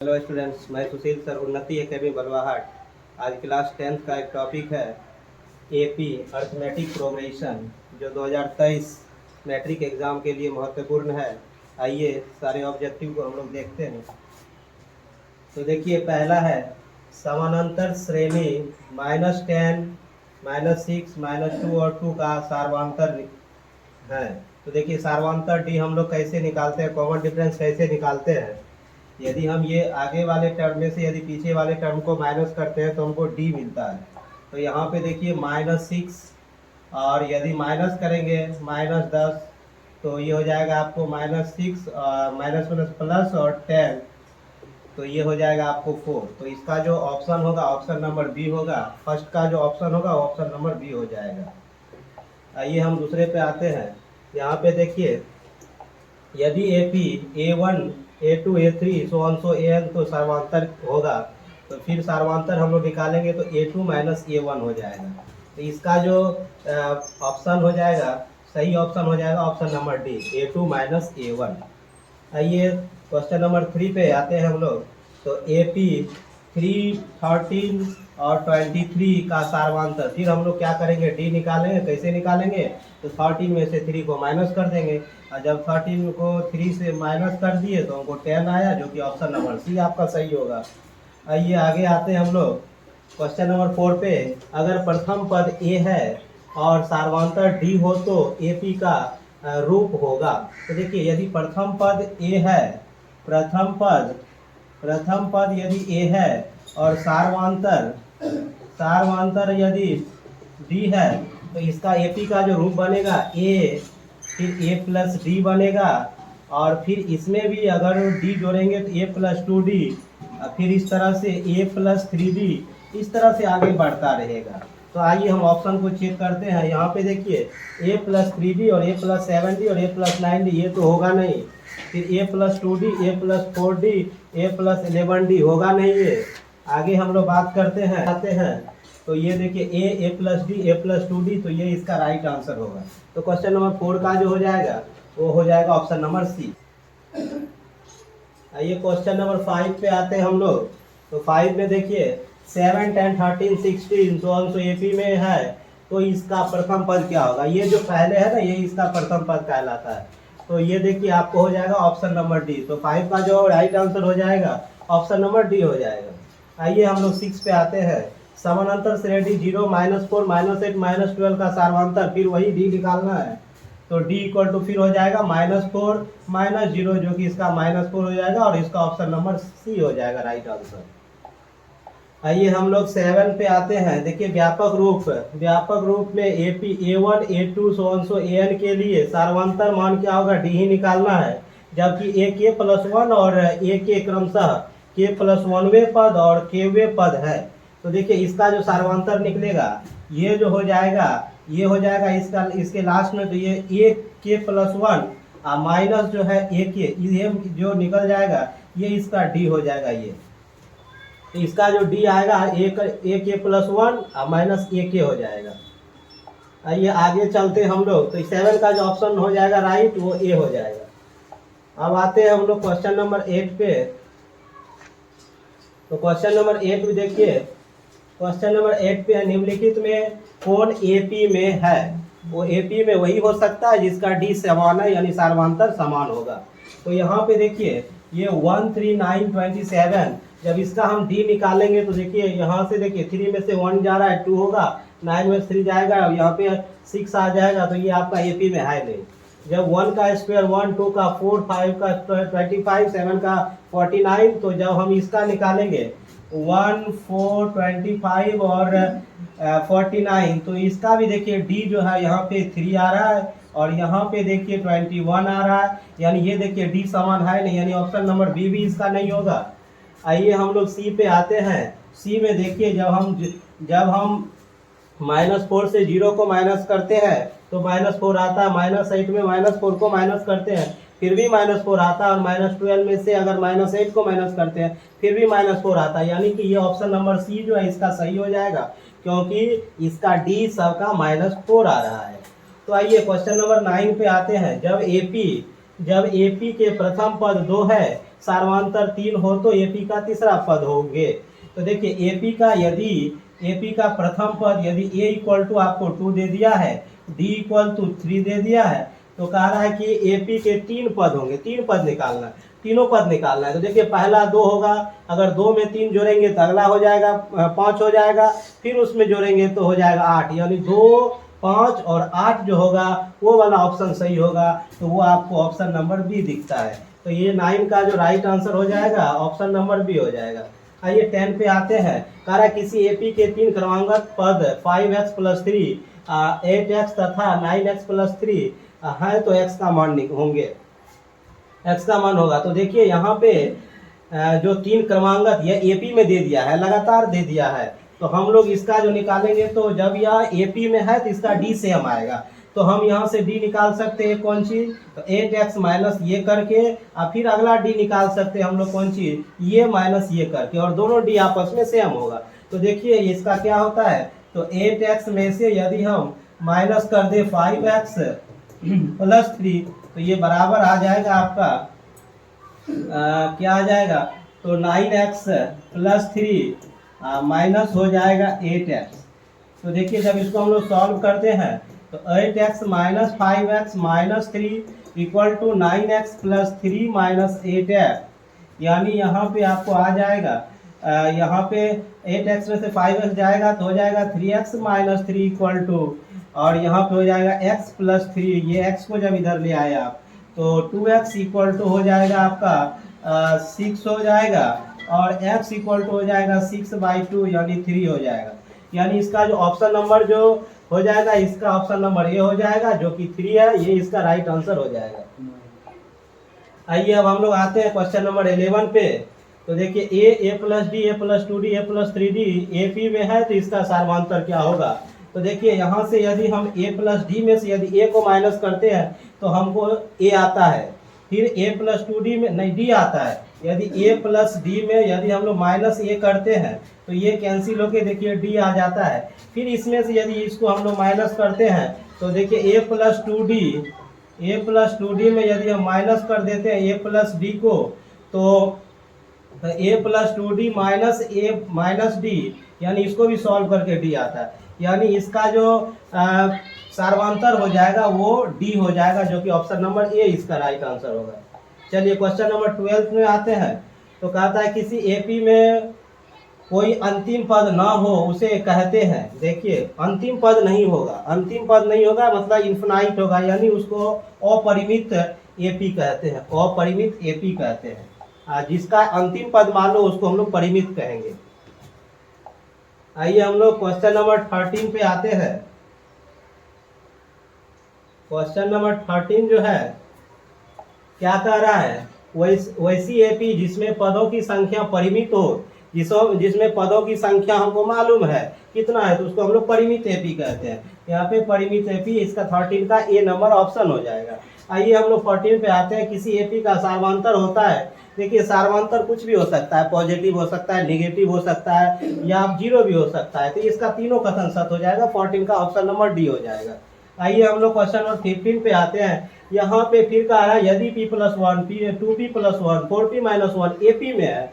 Hello students, मैं सुशील sir, उन्नति academy बलवाहट। आज क्लास 10th का एक टॉपिक है एपी अर्थमेटिक प्रोग्रेशन, जो 2023 मैट्रिक एग्ज़ाम के लिए महत्वपूर्ण है। आइए सारे ऑब्जेक्टिव को हम लोग देखते हैं। तो देखिए, पहला है समानांतर श्रेणी -10, -6, -2 और 2 का सार्वंतर है। तो देखिए, सार्वंतर डी हम लोग कैसे निकालते हैं, कॉमन डिफरेंस कैसे निकालते हैं। यदि हम ये आगे वाले टर्म में से यदि पीछे वाले टर्म को माइनस करते हैं तो हमको डी मिलता है। तो यहाँ पे देखिए -6, और यदि माइनस करेंगे -10 तो ये हो जाएगा आपको -6 माइनस प्लस और 10, तो ये हो जाएगा आपको 4। तो इसका जो ऑप्शन होगा ऑप्शन नंबर बी होगा। फर्स्ट का जो ऑप्शन होगा ऑप्शन नंबर बी हो जाएगा। आइए हम दूसरे पे आते हैं। यहाँ पे देखिए, यदि AP A1 A2 A3 so on so AN तो सार्वंतर होगा, तो फिर सार्वंतर हम लोग निकालेंगे तो A2 माइनस A1 हो जाएगा। तो इसका जो ऑप्शन हो जाएगा, सही ऑप्शन हो जाएगा option number D, A2 minus A1। आइए क्वेश्चन नंबर 3 पे आते हैं हम लोग। तो AP 3, 13 और 23 का सार्वंतर, फिर हम लोग क्या करेंगे, डी निकालेंगे। कैसे निकालेंगे, तो 13 में से 3 को माइनस कर देंगे, और जब 13 को 3 से माइनस कर दिए तो हमको 10 आया, जो कि ऑप्शन नंबर सी आपका सही होगा। आइए आगे आते हैं हम लोग क्वेश्चन नंबर 4 पे। अगर प्रथम पद ए है और सार्वंतर डी हो तो एपी का रूप होगा। तो देखिए, यदि प्रथम पद ए है, प्रथम पद यदि ए है और सार्वंतर यदि डी है, तो इसका एपी का जो रूप बनेगा ए, फिर ए प्लस डी बनेगा, और फिर इसमें भी अगर डी जोड़ेंगे तो ए प्लस 2D, फिर इस तरह से ए प्लस 3D, इस तरह से आगे बढ़ता रहेगा। तो आइए हम ऑप्शन को चेक करते हैं। यहाँ पे देखिए, ए प्लस 3D और ए प्लस 7D और ए प्लस 9D, ये तो होगा नहीं। फिर ए प्लस 2D, ए प्लस 4D, ए प्लस 11D, होगा नहीं ये। आगे हम लोग बात करते हैं, आते हैं। तो ये देखिए, ए प्लस डी, ए प्लस 2D, तो ये इसका राइट आंसर होगा। तो क्वेश्चन नंबर 4 का जो हो जाएगा वो हो जाएगा ऑप्शन नंबर सी। आइए क्वेश्चन नंबर 5 पे आते हैं हम लोग। तो 5 में देखिए, 7, 10, 13, 16 सो ऑन सो एपी में है, तो इसका प्रथम पद क्या होगा। ये जो पहले है ना, ये इसका प्रथम पद कहलाता है। तो ये देखिए आपको हो जाएगा ऑप्शन नंबर डी। तो 5 का जो राइट आंसर हो जाएगा ऑप्शन नंबर डी हो जाएगा। आइए हम लोग 6 पे आते हैं। समानांतर श्रेणी 0, -4, -8, -12 का सार्वंतर, फिर वही डी निकालना है। तो D इक्वल टू फिर हो जाएगा -4 -0, जो कि इसका -4 हो जाएगा, और इसका ऑप्शन नंबर सी हो जाएगा राइट आंसर। आइए हम लोग 7 पे आते हैं। देखिए, व्यापक रूप में AP A1 A2 so on so AN के लिए सार्वंतर मान क्या होगा, डी ही निकालना है। जबकि AK + 1 और AK क्रमशः K + 1वें पद और Kवें पद है। तो देखिए, इसका जो सार्वंतर निकलेगा, ये जो हो जाएगा, ये हो जाएगा इसका, इसके लास्ट में। तो ये AK + 1 माइनस जो है AK, ये जो निकल जाएगा ये इसका डी हो जाएगा। ये तो इसका जो डी आएगा AK + 1 माइनस AK हो जाएगा। आइए आगे चलते हम लोग। तो 7 का जो ऑप्शन हो जाएगा राइट, वो ए हो जाएगा। अब आते हैं हम लोग क्वेश्चन नंबर 8 पे। तो क्वेश्चन नंबर 8 भी देखिए, क्वेश्चन नंबर 8 पे निम्नलिखित में कौन एपी में है। वो एपी में वही हो सकता है जिसका डी समान है, यानी सार्वंतर समान होगा। तो यहाँ पे देखिए, ये 1, 3, 9, 27, जब इसका हम डी निकालेंगे तो देखिए, यहाँ से देखिए 3 में से 1 जा रहा है, 2 होगा, 9 में से 3 जाएगा, यहाँ पे 6 आ जाएगा। तो ये आपका एपी में है नहीं। जब 1 का स्क्वायर 1, 2 का 4, 5 का 25, 7 का 49, तो जब हम इसका निकालेंगे 1, 4, 25 और 49, तो इसका भी देखिए डी जो है यहाँ पे 3 आ रहा है, और यहाँ पे देखिए 21 आ रहा है, यानी ये देखिए डी समान है नहीं, यानी ऑप्शन नंबर बी भी इसका नहीं होगा। आइए हम लोग सी पे आते हैं। सी में देखिए, जब हम -4 से 0 को माइनस करते हैं तो -4 आता है। -8 में -4 को माइनस करते हैं, फिर भी -4 आता है, और -12 में से अगर -8 को माइनस करते हैं फिर भी -4 आता है। यानी कि ये ऑप्शन नंबर सी जो है इसका सही हो जाएगा, क्योंकि इसका डी सबका -4 आ रहा है। तो आइए क्वेश्चन नंबर 9 पे आते हैं। जब AP के प्रथम पद 2 है सार्वंतर 3 हो तो AP का तीसरा पद होंगे। तो देखिए AP का, यदि AP का प्रथम पद यदि A इक्वल टू आपको 2 दे दिया है, D इक्वल टू 3 दे दिया है, तो कह रहा है कि AP के 3 पद होंगे, 3 पद निकालना, तीनों पद निकालना है। तो देखिए पहला 2 होगा, अगर 2 में 3 जोड़ेंगे तो अगला हो जाएगा 5 हो जाएगा, फिर उसमें जोड़ेंगे तो हो जाएगा 8, यानी 2, 5 और 8 जो होगा वो वाला ऑप्शन सही होगा। तो वो आपको ऑप्शन नंबर बी दिखता है। तो ये 9 का जो राइट आंसर हो जाएगा ऑप्शन नंबर बी हो जाएगा। आइए 10 पे आते हैं। कह रहा है किसी AP के 3 क्रमांकित पद 5x + 3, 8x तथा 9x + 3 है, तो x का मान होंगे, x का मान होगा। तो देखिए यहाँ पे जो 3 क्रमांक यह AP में दे दिया है, लगातार दे दिया है, तो हम लोग इसका जो निकालेंगे, तो जब यह AP में है तो इसका D सेम आएगा, तो हम यहाँ से D निकाल सकते हैं कौन चीज, तो 8x माइनस ये करके, और फिर अगला D निकाल सकते हैं हम लोग कौन चीज, ये माइनस ये करके, और दोनों D आपस में सेम होगा। तो देखिए इसका क्या होता है, तो 8x में से यदि हम माइनस कर दे 5x + 3, तो ये बराबर आ जाएगा आपका क्या आ जाएगा, तो 9x + 3 माइनस हो जाएगा 8x। तो देखिए जब इसको हम लोग सॉल्व करते हैं, तो 8x - 5x - 3 = 9x + 3 - 8x, यानी यहाँ पे आपको आ जाएगा, यहाँ पे 8x में से 5x जाएगा तो हो जाएगा 3x - 3 = और यहाँ पे हो जाएगा x + 3, ये x को जब इधर ले आए आप, तो 2x = हो जाएगा आपका 6 हो जाएगा, और x = हो जाएगा 6/2, यानी 3 हो जाएगा। यानी इसका जो ऑप्शन नंबर जो हो जाएगा, इसका ऑप्शन नंबर ये हो जाएगा जो कि 3 है, ये इसका राइट आंसर हो जाएगा। आइए अब हम लोग आते हैं क्वेश्चन नंबर 11 पे। तो देखिए A + D, A + 2D, A + 3D AP में है, तो इसका सार्वंतर क्या होगा। तो देखिए यहाँ से यदि हम A + D में से यदि A को माइनस करते हैं तो हमको A आता है, फिर A + 2D में नहीं D आता है, यदि A + D में यदि हम लोग माइनस A करते हैं तो ये कैंसिल होके देखिए D आ जाता है, फिर इसमें से यदि इसको हम लोग माइनस करते हैं तो देखिए A + 2D में यदि हम माइनस कर देते हैं A + D को, तो A + 2D - D, यानी इसको भी सॉल्व करके D आता है, यानी इसका जो सार्वंतर हो जाएगा वो D हो जाएगा, जो कि ऑप्शन नंबर A इसका राइट आंसर होगा। चलिए क्वेश्चन नंबर 12 में आते हैं। तो कहता है किसी AP में कोई अंतिम पद ना हो उसे कहते हैं। देखिए अंतिम पद नहीं होगा, अंतिम पद नहीं होगा मतलब इन्फिनाइट होगा, यानी उसको अपरिमित AP कहते हैं, अपरिमित AP कहते हैं। जिसका अंतिम पद मान लो उसको हम लोग परिमित कहेंगे। आइए हम लोग क्वेश्चन नंबर 13 पे आते हैं। क्वेश्चन नंबर 13 जो है क्या कह रहा है, वैसी AP जिसमें पदों की संख्या परिमित हो, जिसमें पदों की संख्या हमको मालूम है कितना है, तो उसको हम लोग परिमित AP कहते हैं। यहाँ पे परिमित AP, इसका 13 का A नंबर ऑप्शन हो जाएगा। आइए हम लोग 14 पे आते हैं। किसी AP का सार्वंतर होता है। देखिए सार्वंतर कुछ भी हो सकता है, पॉजिटिव हो सकता है, नेगेटिव हो सकता है, या 0 भी हो सकता है, तो इसका तीनों कथन सत्य हो जाएगा। 14 का ऑप्शन नंबर D हो जाएगा। आइए हम लोग क्वेश्चन नंबर 15 पे आते हैं। यहाँ पे फिर कह रहा है यदि P + 1, 2P + 1, 4P - 1 AP में है,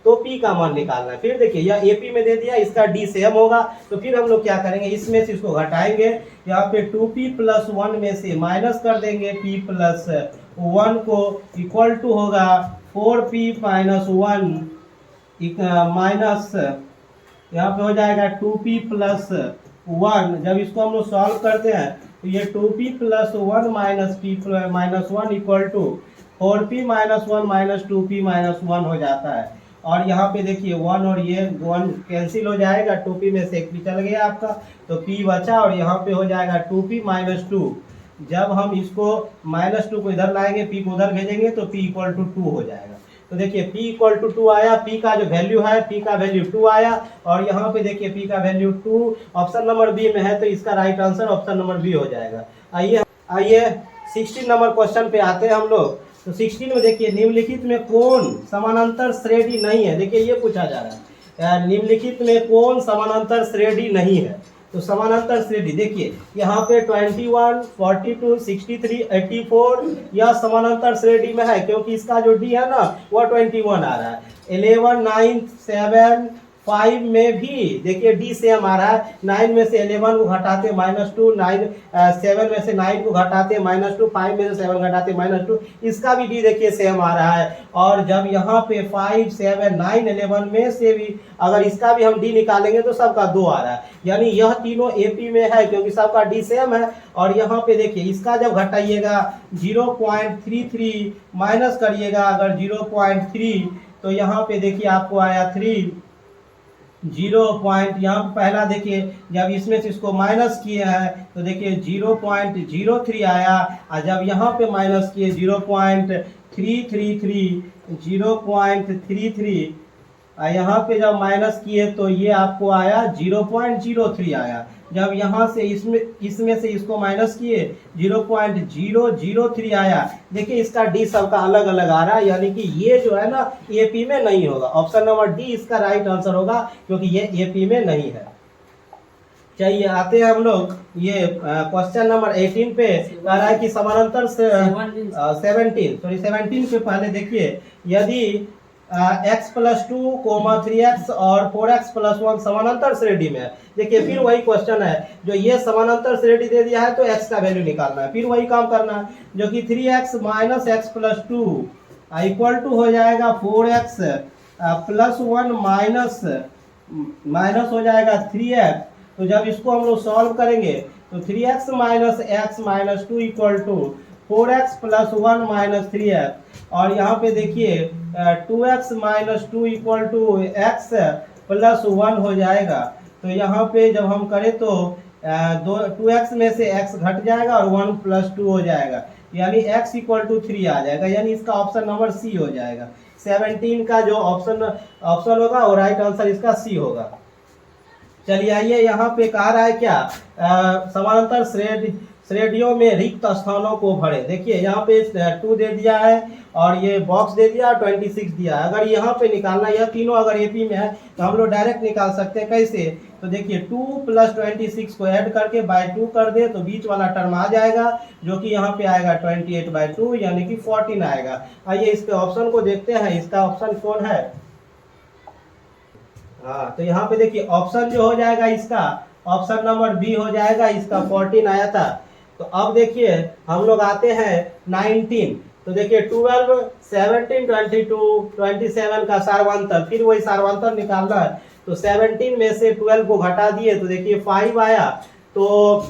तो P का मान निकालना है। फिर देखिए यह AP में दे दिया, इसका D सेम होगा, तो फिर हम लोग क्या करेंगे, इसमें से इसको घटाएंगे। यहाँ पे 2P + 1 में से माइनस कर देंगे P + 1 को, इक्वल टू होगा 4P - 1 माइनस, यहाँ पे हो जाएगा 2P + 1। जब इसको हम लोग सॉल्व करते हैं तो ये 2P + 1 - P - 1 equal to 4P - 1 - 2P - 1 हो जाता है। और यहाँ पे देखिए 1 और ये 1 कैंसिल हो जाएगा, 2P में से एक भी चल गया आपका, तो P बचा, और यहाँ पे हो जाएगा 2P - 2। जब हम इसको -2 को इधर लाएंगे, P को उधर भेजेंगे, तो P = 2 हो जाएगा। तो देखिए P = 2 आया, P का जो वैल्यू है, P का वैल्यू 2 आया, और यहाँ पे देखिए P का वैल्यू 2 ऑप्शन नंबर B में है, तो इसका right answer option number B हो जाएगा। आइए 16 नंबर क्वेश्चन पे आते हैं हम लोग। तो 16 में देखिए निम्नलिखित में कौन समानांतर श्रेणी नहीं है। देखिए ये पूछा जा रहा है निम्नलिखित में कौन समानांतर श्रेणी नहीं है। तो समानांतर श्रेणी देखिए यहाँ पे 21, 42, 63, 84 यह समानांतर श्रेणी में है, क्योंकि इसका जो डी है ना वह 21 आ रहा है। 11, 9, 7, 5 में भी देखिए डी सेम आ रहा है। 9 में से 11 को घटाते -2, 7 में से 9 को घटाते -2, 5 में से 7 घटाते -2, इसका भी डी देखिए सेम आ रहा है। और जब यहाँ पे 5, 7, 9, 11 में से भी अगर इसका भी हम डी निकालेंगे तो सबका 2 आ रहा है, यानी यह तीनों एपी में है क्योंकि सबका डी सेम है। और यहाँ पे देखिए इसका जब घटाइएगा 0.33 माइनस करिएगा अगर 0.3 तो यहाँ पे देखिए आपको आया 3, 0 पॉइंट यहाँ पे पहला देखिए जब इसमें से इसको माइनस किए हैं तो देखिए 0.03 आया, और जब यहाँ पे माइनस किए 0.333 यहाँ पे जब माइनस किए तो ये आपको आया 0.03 आया। जब यहाँ से इसमें से इसको माइनस किए 0.003 आया। देखिए इसका डी सबका अलग अलग आ रहा है, यानी कि ये जो है ना एपी में नहीं होगा। ऑप्शन नंबर डी इसका राइट आंसर होगा क्योंकि ये एपी में नहीं है। चलिए आते हैं हम लोग ये क्वेश्चन नंबर 18 पे। कह रहा है कि समानांतर 17 पे पहले देखिए यदि x+2, 3x और 4x+1 समानांतर श्रेणी में है। देखिए फिर वही क्वेश्चन है, जो ये समानांतर श्रेणी दे दिया है तो x का वैल्यू निकालना है। फिर वही काम करना है, जो कि 3x - x+2 इक्वल टू हो जाएगा 4x +1 माइनस हो जाएगा 3x। तो जब इसको हम लोग सॉल्व करेंगे तो 3x - x - 2 equal to 4x +1 - 3x। और यहाँ पे देखिए 2x - 2 इक्वल टू x +1 हो जाएगा। तो यहाँ पे जब हम करें तो 2x में से x घट जाएगा और 1 + 2 हो जाएगा, यानी x = 3 आ जाएगा, यानी इसका ऑप्शन नंबर सी हो जाएगा। 17 का जो ऑप्शन होगा वो राइट आंसर इसका सी होगा। चलिए आइए यहाँ पे कहा रहा है क्या, समानांतर श्रेणियों में रिक्त स्थानों को भरे। देखिए यहाँ पे 2 दे दिया है और ये बॉक्स दे दिया 26 दिया है। अगर यहाँ पे निकालना, यह तीनों अगर एपी में है तो हम लोग डायरेक्ट निकाल सकते हैं। कैसे, तो देखिए 2 + 26 को ऐड करके बाय 2 कर दे तो बीच वाला टर्म आ जाएगा, जो कि यहाँ पे आएगा 28/2 यानी कि 14 आएगा। आइए इसके ऑप्शन को देखते हैं, इसका ऑप्शन कौन है। हाँ, तो यहाँ पे देखिए ऑप्शन जो हो जाएगा इसका ऑप्शन नंबर बी हो जाएगा, इसका 14 आया था। तो अब देखिए हम लोग आते हैं 19। तो देखिए 12, 17, 22, 27 का सार्वंतर, फिर वही सार्वंतर निकालना है। तो 17 में से 12 को घटा दिए तो देखिए 5 आया। तो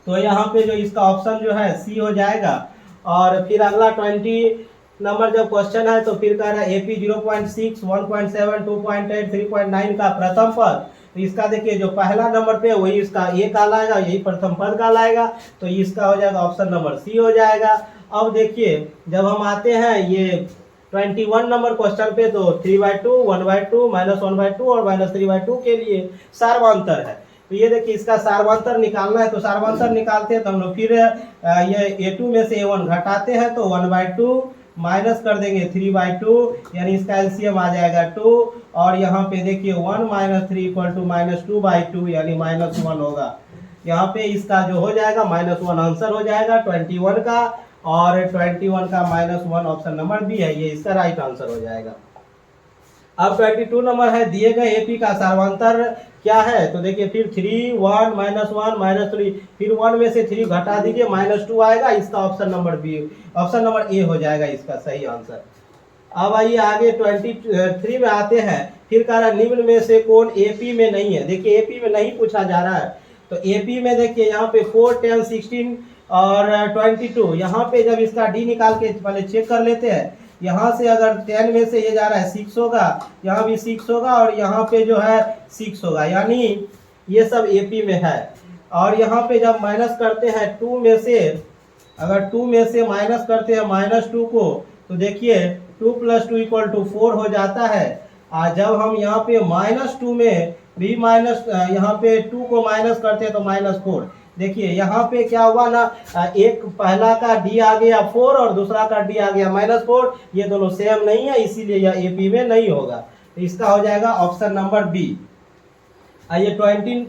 यहाँ पे जो इसका ऑप्शन जो है सी हो जाएगा। और फिर अगला 20 नंबर जब क्वेश्चन है तो फिर कह रहा है एपी 0.6, 1.7, 2.8, 3.9 का प्रथम पद। तो इसका देखिए जो पहला नंबर पे वही इसका ए का लाएगा, यही प्रथम पद का लाएगा, तो इसका हो जाएगा ऑप्शन नंबर सी हो जाएगा। अब देखिए जब हम आते हैं ये 21 नंबर क्वेश्चन पे तो 3/2, 1/2, -1/2 और -3/2 के लिए सार्वंतर है। तो ये देखिए इसका सार्वंतर निकालना है, तो सार्वंतर निकालते हैं तो हम लोग फिर ये A2 में से A1 घटाते हैं तो 1/2 माइनस कर देंगे 3/2, यानी इसका एलसीएम आ जाएगा 2। और यहाँ पे देखिए 1 - 3 = -2/2 यानी -1 होगा। यहाँ पे इसका जो हो जाएगा -1 आंसर हो जाएगा 21 का, और 21 का -1 ऑप्शन नंबर बी है, ये इसका राइट आंसर हो जाएगा। अब 22 नंबर है, दिए गए एपी का सार्वंतर क्या है। तो देखिए फिर 3, 1, -1, -3, फिर 1 में से 3 घटा दीजिए -2 आएगा, इसका option number B, option number A हो जाएगा इसका सही आंसर। अब आइए आगे 23 में आते हैं। फिर कह रहा है निम्न में से कौन एपी में नहीं है। देखिए एपी में नहीं पूछा जा रहा है, तो एपी में देखिए यहाँ पे 4, 10, 16 और 22, यहाँ पे जब इसका डी निकाल के पहले चेक कर लेते हैं। यहाँ से अगर 10 में से ये जा रहा है 6 होगा, यहाँ भी 6 होगा और यहाँ पे जो है 6 होगा, यानी ये सब एपी में है। और यहाँ पे जब माइनस करते हैं 2 में से, अगर 2 में से माइनस करते हैं -2 को, तो देखिए 2 + 2 = 4 हो जाता है। और जब हम यहाँ पे -2 में भी यहाँ पे 2 को माइनस करते हैं तो -4। देखिए यहाँ पे क्या हुआ ना, एक पहला का डी आ गया 4 और दूसरा का डी आ गया -4, ये दोनों सेम नहीं है, इसीलिए यह एपी में नहीं होगा। तो इसका हो जाएगा ऑप्शन नंबर बी। आइए 24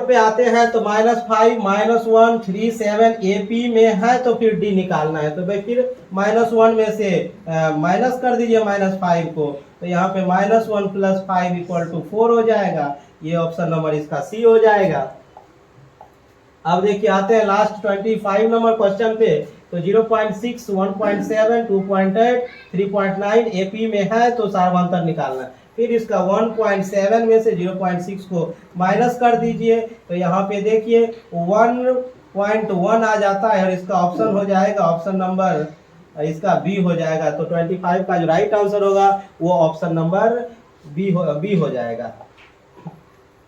पे आते हैं तो -5 -1 3 7 AP में है तो फिर D निकालना है। तो भाई फिर -1 में से माइनस कर दीजिए -5 को, तो यहाँ पे -1 + 5 = 4 हो जाएगा। ये ऑप्शन नंबर इसका सी हो जाएगा। अब देखिए आते हैं लास्ट 25 नंबर क्वेश्चन पे। तो 0.6 1.7 2.8 3.9 AP में है तो सार्वधातुक निकालना है। फिर इसका 1.7 में से 0.6 को माइनस कर दीजिए, तो यहाँ पे देखिए 1.1 आ जाता है और इसका ऑप्शन हो जाएगा, ऑप्शन नंबर इसका बी हो जाएगा। तो 25 का जो राइट आंसर होगा वो ऑप्शन नंबर बी हो जाएगा।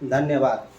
धन्यवाद।